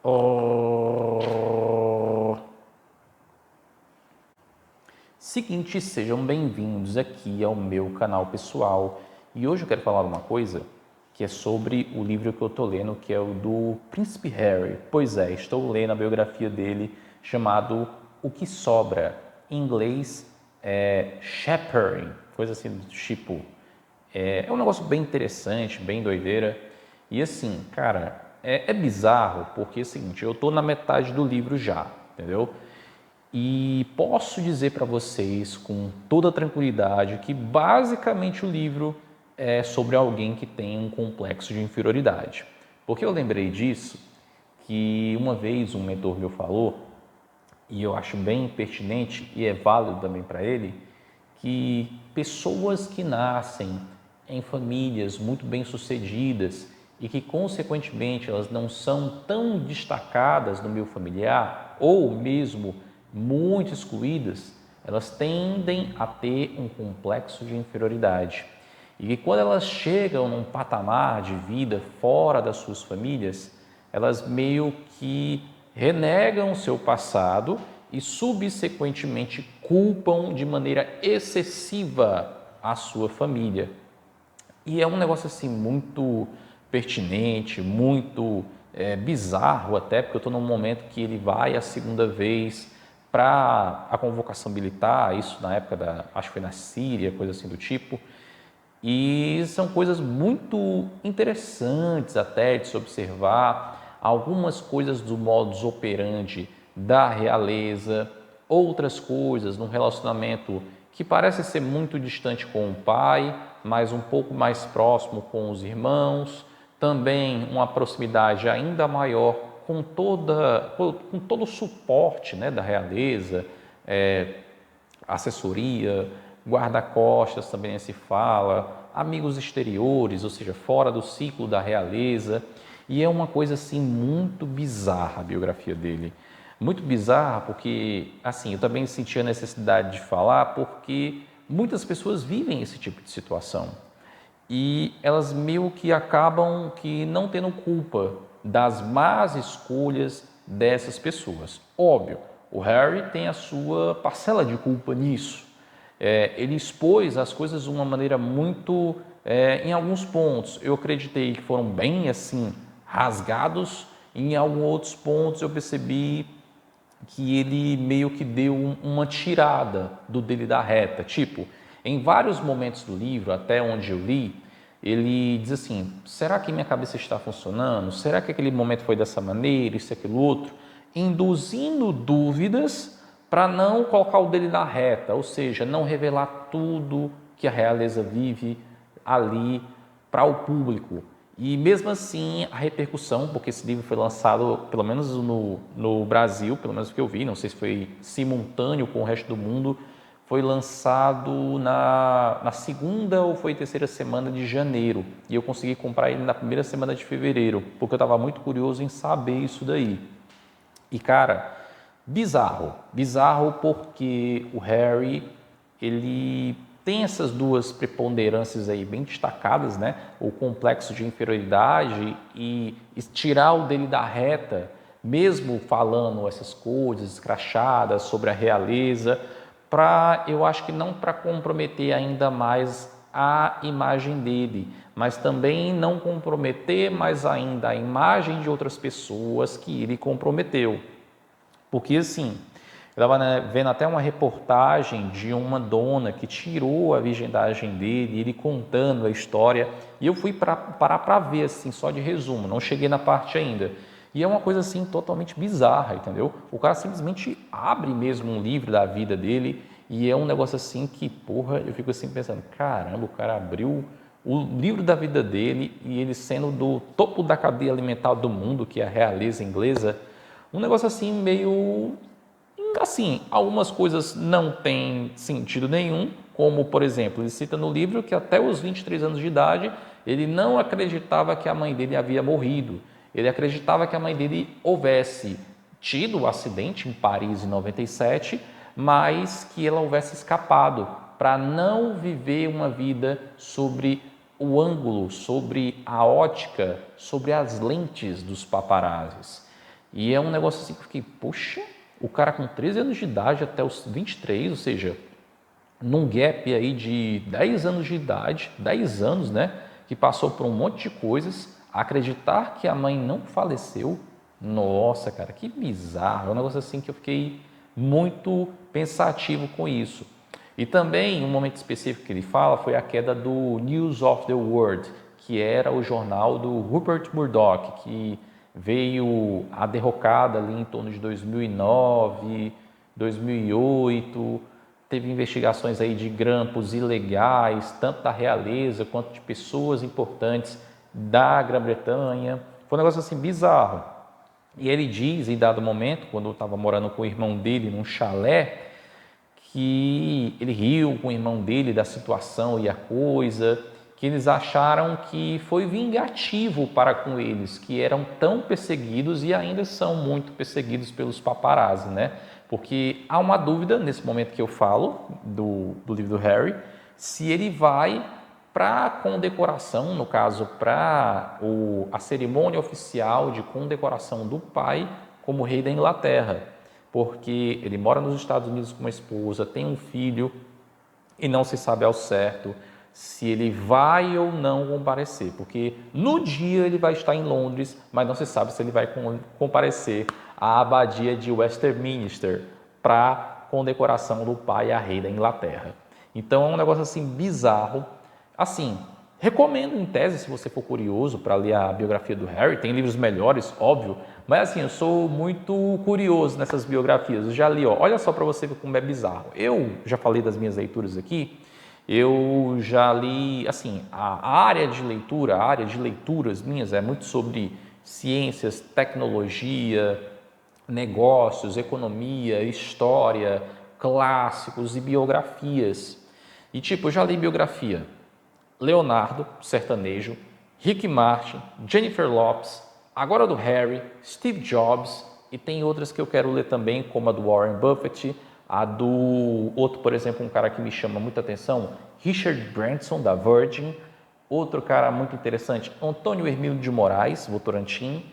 Oh. Seguinte, sejam bem-vindos aqui ao meu canal pessoal. E hoje eu quero falar uma coisa que é sobre o livro que eu estou lendo, que é o do Príncipe Harry. Pois é, estou lendo a biografia dele, chamado O que Sobra. Em inglês é Shepherding, coisa assim do tipo. É um negócio bem interessante, bem doideira. E assim, cara, é bizarro, porque é o seguinte, eu estou na metade do livro já, entendeu? E posso dizer para vocês com toda tranquilidade que basicamente o livro é sobre alguém que tem um complexo de inferioridade. Porque eu lembrei disso que uma vez um mentor meu falou, e eu acho bem pertinente e é válido também para ele, que pessoas que nascem em famílias muito bem-sucedidas e que, consequentemente, elas não são tão destacadas no meio familiar ou mesmo muito excluídas, elas tendem a ter um complexo de inferioridade. E que quando elas chegam num patamar de vida fora das suas famílias, elas meio que renegam o seu passado e subsequentemente culpam de maneira excessiva a sua família. E é um negócio assim muito pertinente, muito bizarro até, porque eu estou num momento que ele vai a segunda vez para a convocação militar, isso na época acho que foi na Síria, coisa assim do tipo. E são coisas muito interessantes até de se observar, algumas coisas do modus operandi da realeza, outras coisas num relacionamento que parece ser muito distante com o pai, mas um pouco mais próximo com os irmãos, também uma proximidade ainda maior com todo o suporte, né, da realeza, assessoria, guarda-costas também se fala, amigos exteriores, ou seja, fora do ciclo da realeza. E é uma coisa assim muito bizarra a biografia dele. Muito bizarra porque, assim, eu também senti a necessidade de falar porque muitas pessoas vivem esse tipo de situação. E elas meio que acabam que não tendo culpa das más escolhas dessas pessoas. Óbvio, o Harry tem a sua parcela de culpa nisso. Ele expôs as coisas de uma maneira muito, em alguns pontos, eu acreditei que foram bem assim, rasgados, e em alguns outros pontos eu percebi que ele meio que deu uma tirada do dele da reta. Tipo, em vários momentos do livro, até onde eu li, ele diz assim, será que minha cabeça está funcionando? Será que aquele momento foi dessa maneira, isso e aquilo outro? Induzindo dúvidas para não colocar o dele na reta, ou seja, não revelar tudo que a realeza vive ali para o público. E mesmo assim, a repercussão, porque esse livro foi lançado, pelo menos no Brasil, pelo menos o que eu vi, não sei se foi simultâneo com o resto do mundo, foi lançado na segunda ou foi terceira semana de janeiro. E eu consegui comprar ele na primeira semana de fevereiro, porque eu estava muito curioso em saber isso daí. E cara, bizarro porque o Harry, ele tem essas duas preponderâncias aí bem destacadas, né? O complexo de inferioridade e tirar o dele da reta, mesmo falando essas coisas escrachadas sobre a realeza, eu acho que não para comprometer ainda mais a imagem dele, mas também não comprometer mais ainda a imagem de outras pessoas que ele comprometeu. Porque assim, eu estava vendo até uma reportagem de uma dona que tirou a virgindagem dele, ele contando a história, e eu fui parar para ver, assim, só de resumo, não cheguei na parte ainda. E é uma coisa assim totalmente bizarra, entendeu? O cara simplesmente abre mesmo um livro da vida dele e é um negócio assim que, porra, eu fico assim pensando, caramba, o cara abriu o livro da vida dele e ele sendo do topo da cadeia alimentar do mundo, que é a realeza inglesa, um negócio assim meio assim, algumas coisas não têm sentido nenhum, como, por exemplo, ele cita no livro que até os 23 anos de idade ele não acreditava que a mãe dele havia morrido. Ele acreditava que a mãe dele houvesse tido o acidente em Paris em 97, mas que ela houvesse escapado para não viver uma vida sobre o ângulo, sobre a ótica, sobre as lentes dos paparazzis. E é um negócio assim que eu fiquei, poxa, o cara com 13 anos de idade até os 23, ou seja, num gap aí de 10 anos de idade, 10 anos, né, que passou por um monte de coisas, acreditar que a mãe não faleceu, nossa, cara, que bizarro, é um negócio assim que eu fiquei muito pensativo com isso. E também, um momento específico que ele fala foi a queda do News of the World, que era o jornal do Rupert Murdoch, que veio a derrocada ali em torno de 2009, 2008, teve investigações aí de grampos ilegais, tanto da realeza quanto de pessoas importantes da Grã-Bretanha. Foi um negócio assim bizarro. E ele diz, em dado momento, quando eu estava morando com o irmão dele num chalé, que ele riu com o irmão dele da situação e a coisa, que eles acharam que foi vingativo para com eles, que eram tão perseguidos e ainda são muito perseguidos pelos paparazzi, né? Porque há uma dúvida, nesse momento que eu falo, do livro do Harry, se ele vai para a condecoração, no caso, para a cerimônia oficial de condecoração do pai como rei da Inglaterra, porque ele mora nos Estados Unidos com uma esposa, tem um filho e não se sabe ao certo se ele vai ou não comparecer, porque no dia ele vai estar em Londres, mas não se sabe se ele vai comparecer à abadia de Westminster para a condecoração do pai a rei da Inglaterra. Então é um negócio assim bizarro. Assim, recomendo em tese, se você for curioso, para ler a biografia do Harry. Tem livros melhores, óbvio, mas assim, eu sou muito curioso nessas biografias. Eu já li, ó, olha só para você ver como é bizarro. Eu já falei das minhas leituras aqui, eu já li, assim, a área de leitura, a área de leituras minhas é muito sobre ciências, tecnologia, negócios, economia, história, clássicos e biografias. E tipo, eu já li biografia Leonardo, sertanejo, Rick Martin, Jennifer Lopez, agora do Harry, Steve Jobs, e tem outras que eu quero ler também, como a do Warren Buffett, a do outro, por exemplo, um cara que me chama muita atenção, Richard Branson, da Virgin, outro cara muito interessante, Antônio Hermílio de Moraes, Votorantim,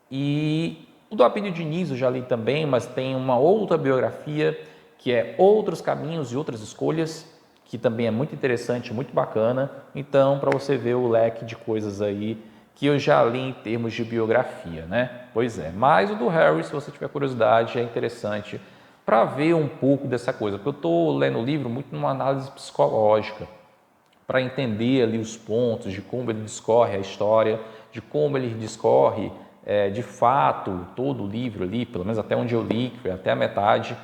e o do Abílio Diniz eu já li também, mas tem uma outra biografia que é Outros Caminhos e Outras Escolhas, que também é muito interessante, muito bacana. Então, para você ver o leque de coisas aí que eu já li em termos de biografia, né? Pois é, mas o do Harry, se você tiver curiosidade, é interessante para ver um pouco dessa coisa, porque eu estou lendo o livro muito numa análise psicológica, para entender ali os pontos de como ele discorre a história, de como ele discorre de fato todo o livro ali, pelo menos até onde eu li, que foi até a metade,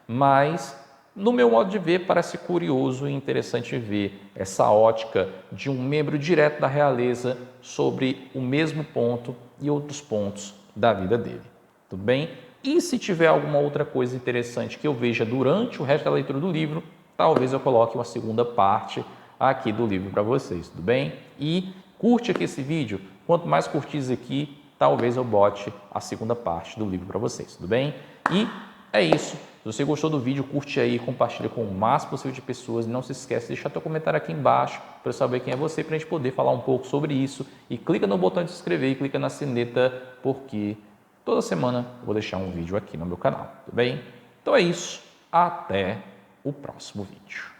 mas no meu modo de ver parece curioso e interessante ver essa ótica de um membro direto da realeza sobre o mesmo ponto e outros pontos da vida dele, tudo bem? E se tiver alguma outra coisa interessante que eu veja durante o resto da leitura do livro, talvez eu coloque uma segunda parte aqui do livro para vocês, tudo bem? E curte aqui esse vídeo, quanto mais curtis aqui, talvez eu bote a segunda parte do livro para vocês, tudo bem? E é isso. Se você gostou do vídeo, curte aí, compartilha com o máximo possível de pessoas. E não se esquece de deixar teu comentário aqui embaixo para eu saber quem é você, para a gente poder falar um pouco sobre isso. E clica no botão de se inscrever e clica na sineta, porque toda semana eu vou deixar um vídeo aqui no meu canal, tudo bem? Então é isso. Até o próximo vídeo.